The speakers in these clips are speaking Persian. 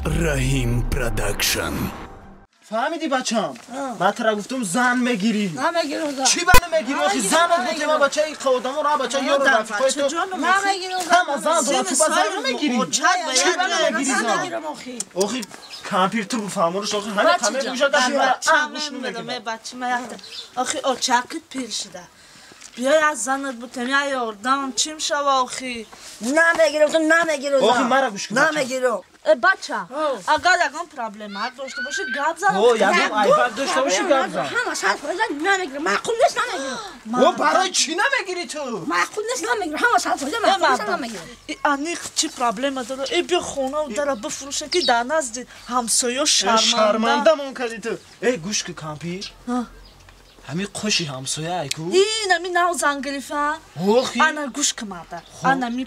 رحیم پروداکشن. فهمیدی بچه‌ام؟ من ترا گفتم زن میگیری. نمیگیرم. چی منو میگیری؟ آخه زن گفتم من بچه ای خودم را بچه یارو رفیقای تو. نمیگیرم. هم زن تو بازار میگیری. چی منو میگیری زن؟ آخه کامپیوتر بفهمونش آخه همه میشه بچه من آخه چاکت پیر شده. بیای از زنت بودم یا یاردم چیم شو آخی نمیگیرم آخه مرا گوش کن نمیگیرم بچه اگر یکم پرابلم داشته باشه گپ زن یکم آیپد داشته باشه گپ زن همه ساعت فایده نمیگیرم معقول نیست نمیگیرم برای چی نمیگیری تو؟ معقول نیست نمیگیرم همه ساعت فایده معقول نیست نمیگیرم انیق چی پرابلم داره ای بیا خونه و در بفروشن که در نزد همسایه شرمنده مون تو ای گوش که کامپی همین خوشی همسایه ایکو این همی نو زنگلیفه انا گوش که مادر انا می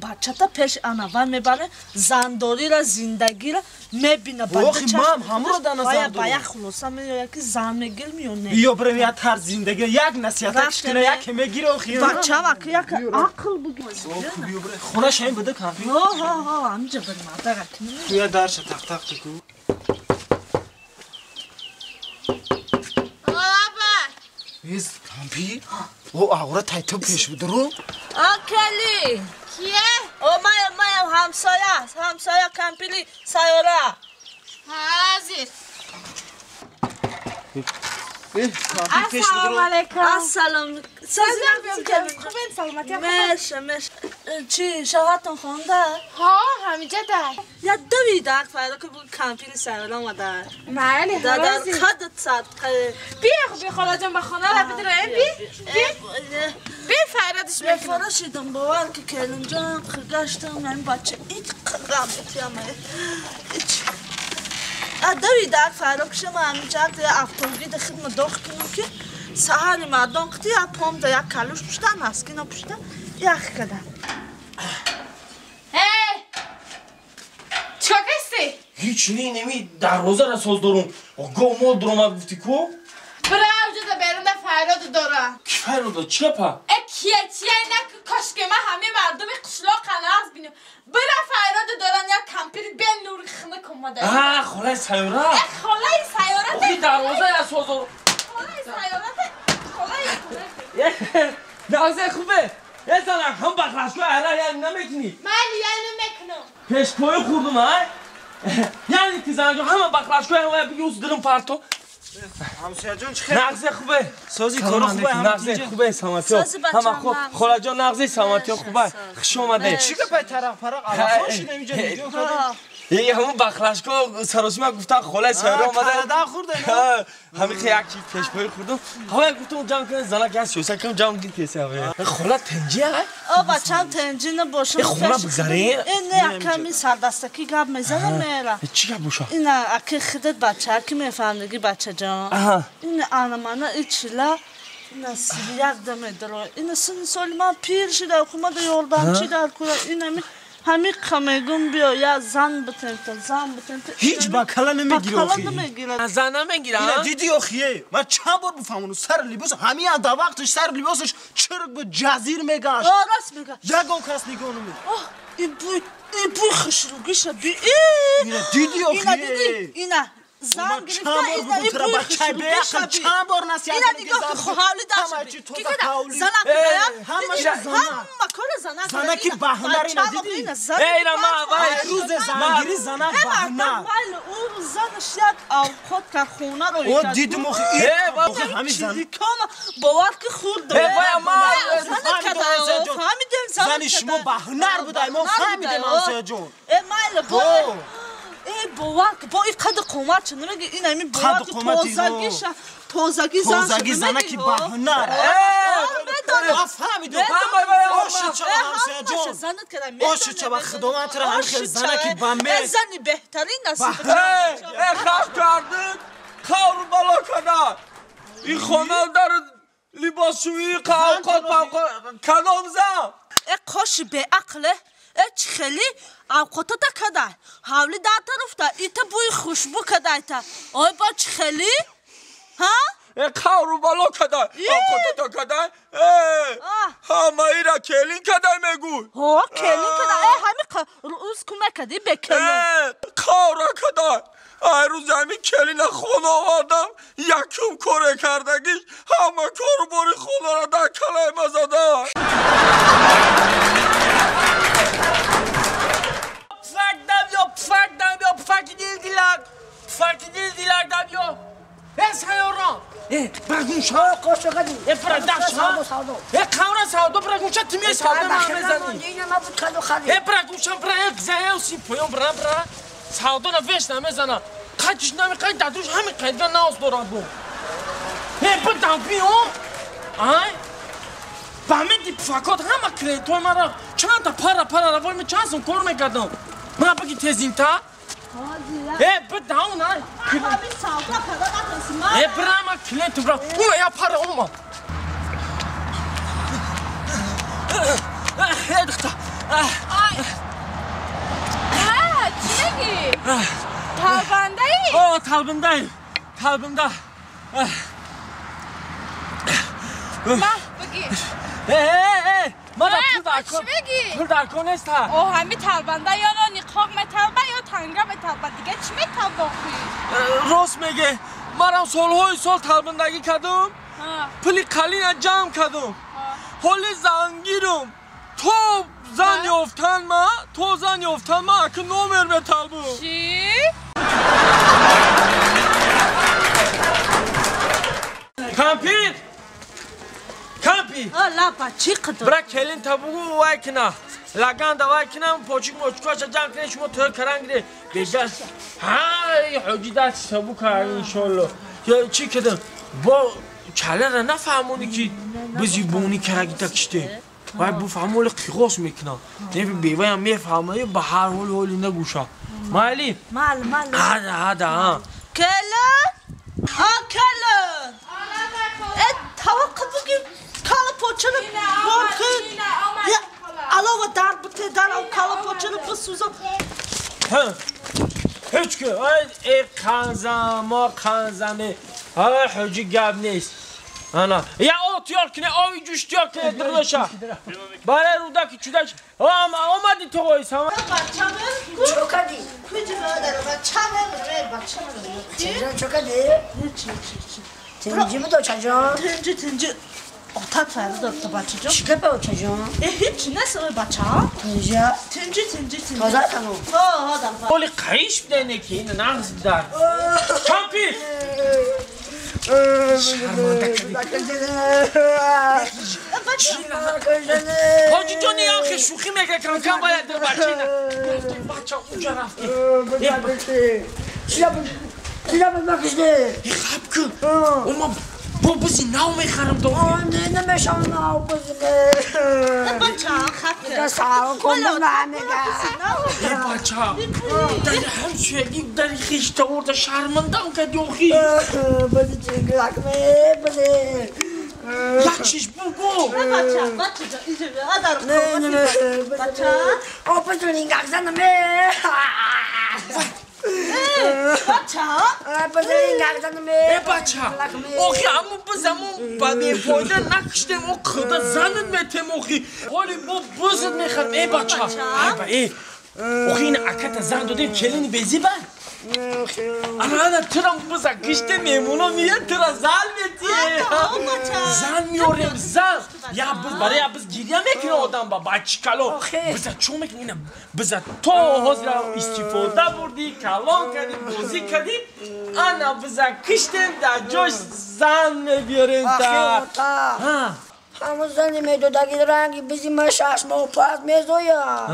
بچه تا پیش انا و میبره زنداری را زندگی را میبینه اوخی مام همون رو دانه زنداری باید خلوصا میگه که زن میگیر میونه بیا برم یک هر زندگی یک نصیحت کشکنه یک میگیره اوخی بچه وقتی یک عقل بگیر بیا برم خونه شایم بده کامپی ها همینجا بریم مادر توی درش تق تق تکو ایز کامپی او آورا تایتو پیش بود رو آکلی کیه؟ او مایم همسایه کمپیلی سیاره حاضر کامپی پیش بود رو السلام سلامتی مشه چی شوهرتون خونده؟ ها همینجا در یا دوی در فردا که بود کمپیلی سیاره آمده معنی در حاضر خدت صدقه بیا خب بیا خالا جان با خانه را بدره بیا فردش میکنم فراشیدم باور که کلونجا خرگشتم من بچه این قرامتی همه دوی در فردا که شما همینجا در افتوگی در خدمه داخل کنم که سهر مردم قطعی پام در یک کلوش پشتن مسکین پشتن یک کدن چکا کستی؟ هیچ نمی دروازه را ساز دارم گو مول درم گفتی کو؟ برای اوجه در بیرون در فراد دارم کی فراد چه پا؟ کیه نه کاش که من همه مردم قشلاق قناز بینم برای فراد دارن یا کمپیری بین نوری خمه کماده خلای سیاره خلای سیاره اوکی دروازه را ساز دارم خلای سیاره نازه خوبه یه زنم هم بخلاشگو اره یعنی نمیکنی من یعنی میکنم پیش پای خوردم های یعنی که زنجا همه بخلاشگو اره بگی اوز درم پرتو همسایه جان چه نغزه خوبه سازی کارو خوبه نغزه خوبه سامتی همه خوب خلا جان نغزه سامتی خوبه خوش اومده چی که پای طرف فرق علاقه شده اینجا ویدیو کردم یه همون بخلاشگاه سروسی من گفتن خلای سیاره اومده کانادا خورده همین که یک چیز پیش پای خوردم هوا گفتم جمع کنه زنک گس شوسه کم جمع گیر پیسه هوا خلا تنجیه او بچه هم تنجی نباشه خونه بگذاره این کمی سردستکی گب میزنه میره چی گب بوشا این اکی خودت بچه ها که میفهمدگی بچه جان این آنمانه ایچیلا این سیبی یک دمه داره این سن سالی من پیر شده حکومت یاردم چی در کنه این همین کمیگون بیا یا زن بتن هیچ باکلا نمیگیره نمیگیره زن نمیگیره اینا دیدی اخیه من چند بار بفهمونم سر لباس همین در وقتش سر لباسش چرک به جزیر میگشت راست میگه یکم کس نگاه نمید این بوی خشروگیشه اینا دیدی اخیه اینا زن گرفته این بوی خشروگیشه چند بار نصیحت اینا دیگه که حالی داشته که کده زنک باید همه کار زنکی بهنر اینا دیدی اینا ما روز زنگیری زنک بهنر اون زنش یک خود که خونه رو او دیدم همین زن باور که خورد داره زن شما بهنر بوده ما فهمیدیم همسایه جون ای باور که با این قد قومت چه نمیگه این همین باور که توزگی زنکی بهنر فهمیدم آشی چه همسایه جون آشی چه با خدمت را همخیل زنکی بهمه زنی بهترین نصیب خف کردید خور بالا کنن این خانه در لباسشویی قوقات کدام زن ای قاش به عقله چه خیلی اوقاتا دا کده حولی در طرف دا ایتا بوی خوشبو کده ایتا آی با چه خیلی ها؟ کارو بالا کدای خودت کدای همه ای را کلین کدای میگو ها کلین کدای همین روز کمک کردی به کلین کارا کدای روز همین کلین خون آوردم یکم کره کردگیش همه کارو باری خونه را در کلای مزاده Fark edildiler Dabio. Sayıyorum. Bırakmışa. Koşu kadın. Bırakmışa. Kavra sağdı bırakmışa tümye sağdı Bakın yine ma bu kalı kalı. Bırakmışa bırak zayıf sipoyum bırak. Sağdı na veş na mezana. Kaç nami kaç dadruş hami kaydgan naos doran bu. Bu dampiyo. Ay. Bahmet dip fakat hama kreatoy mara. Çanta para la volme chansın korme kadın. Ma bagi tezin ta. Bu down ay. Abi sağda para bakınsın. Bırakma klienti bırak. Bu ya para olma. Edikta. Ay. Ha, çilegi. Talbandayım. Talbındayım. Talbında. Mah, bagi. Mada pırdar konesta. O hami talbanda ya no nikah me talba ya tanga me talba dige çi me talba xuyi. Rost mege. Maram solhoy sol talbındagi kadım. Puli kalina cam kadım. Holi zangirum. To zan yoftan ma akın nomer me talbu. Çi? Kampir. La bacı kadın. Bırak kelin tabuğu vaykına. Laganda vaykına poçuk moçuk açacağım ki şunu tör karangire. Bejas. Hay hücidat tabu kar inşallah. Ya çi kadın. Bu çalara ne fahmoni ki bizi buni karagita işte. Vay bu fahmoli qigos mikna. Ne bir beyvaya me fahmayı bahar hol ne guşa. Mali. Mal. Hadi ha. Kelin. Kelin. Tavuk bugün kalı poçanı bakın. Ya alava dar bu tedar o kalı poçanı bu suzan. Hiç ki kanzame hücü gabneyiz. Ana ya ot yok ne oy cüş yok ne dırlaşa. Bana rudaki çüdaş ama olmadı toy sama. Çok hadi. Çocuk çok hadi. Tıncı mı da çocuğum? Tıncı. Otat verdi dörtte başacağım. Çıkıp o çocuğum. Hiç nasıl başa? Tıncı. Pazar kanı. Hadi. Oli kayış dene ki ne nazdar. Kampir. Hacı Johnny ya ki şu kime kankan bayadır başına. Bahçe uca rafti. Silahı bak işte. Kapkı. Olma bu bizi nav me kharım do. Ne meşanla o bizi. Başa kapı. Da sağ ol konumla ne Bahçe. Dari her şeyi dari işte orada şarmından kadıyor ki. Bizi çıngılak mı? Bizi. Yakşiş bu. Başa. Adar. Ne. Başa. O bizi ngaksan mı? Başa. Bizi ngaksan mı? Bahçe. O ki ama bu zaman bana foyda nakştem o kadar zanın metem o ki. Holi bu buzun me kharım bahçe. Ay o ki yine akata zan do kelini bezi ben. Ana tıram buza kışte memuna niye tıra zalmeti. Zan yorem zan. Ya biz baraya biz gidiyamek ne odan baba çıkalo. Bize çomek yine bize to hozla istifoda burdi kalon kadim bozi kadim. Ana bize kıştem da coş zan me biyorum ta. Ha. Hamı zanime do da giderangi bizim şaşma o pas mezo ya.